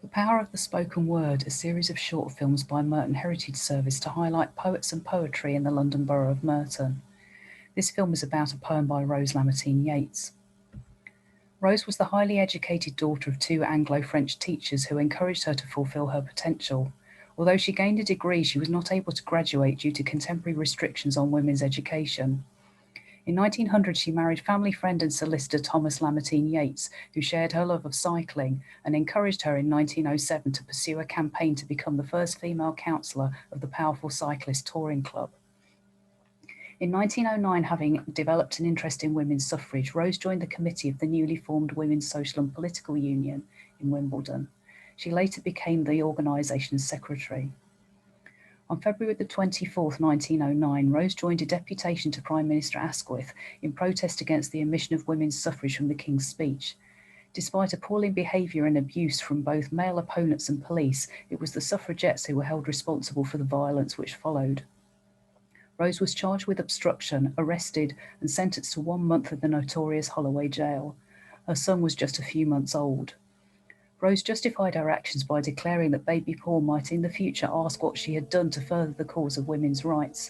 The Power of the Spoken Word, a series of short films by Merton Heritage Service to highlight poets and poetry in the London Borough of Merton. This film is about a poem by Rose Lamartine Yates. Rose was the highly educated daughter of two Anglo-French teachers who encouraged her to fulfil her potential. Although she gained a degree, she was not able to graduate due to contemporary restrictions on women's education. In 1900, she married family friend and solicitor Thomas Lamartine Yates, who shared her love of cycling and encouraged her in 1907 to pursue a campaign to become the first female councillor of the powerful cyclist touring club. In 1909, having developed an interest in women's suffrage, Rose joined the committee of the newly formed Women's Social and Political Union in Wimbledon. She later became the organisation's secretary. On February the 24th, 1909, Rose joined a deputation to Prime Minister Asquith in protest against the omission of women's suffrage from the King's speech. Despite appalling behaviour and abuse from both male opponents and police, it was the suffragettes who were held responsible for the violence which followed. Rose was charged with obstruction, arrested, and sentenced to 1 month at the notorious Holloway jail. Her son was just a few months old. Rose justified her actions by declaring that baby Paul might in the future ask what she had done to further the cause of women's rights.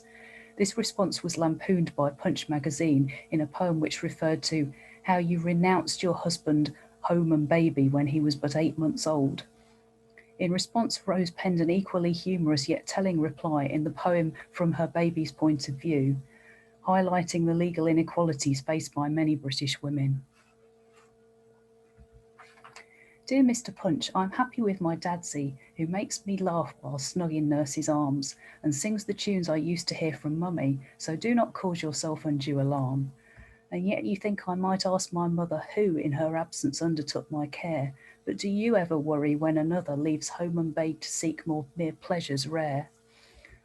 This response was lampooned by Punch magazine in a poem which referred to how you renounced your husband, home and baby when he was but 8 months old. In response, Rose penned an equally humorous yet telling reply in the poem From Her Baby's Point of View, highlighting the legal inequalities faced by many British women. Dear Mr. Punch, I'm happy with my dadsy, who makes me laugh while snug in nurse's arms, and sings the tunes I used to hear from mummy, so do not cause yourself undue alarm. And yet you think I might ask my mother who, in her absence, undertook my care, but do you ever worry when another leaves home and babe to seek more mere pleasures rare?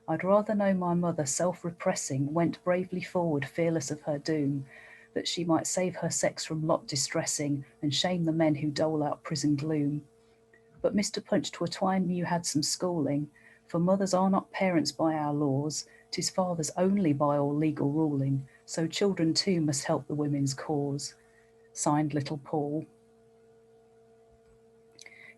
I'd rather know my mother, self-repressing, went bravely forward, fearless of her doom, that she might save her sex from lot distressing and shame the men who dole out prison gloom. But Mr. Punch, 'twere time you had some schooling, for mothers are not parents by our laws, 'tis fathers only by all legal ruling, so children too must help the women's cause. Signed, Little Paul.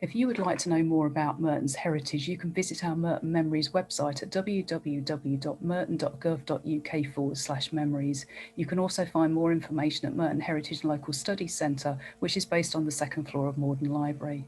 If you would like to know more about Merton's heritage, you can visit our Merton Memories website at www.merton.gov.uk/memories. You can also find more information at Merton Heritage Local Studies Centre, which is based on the second floor of Morden Library.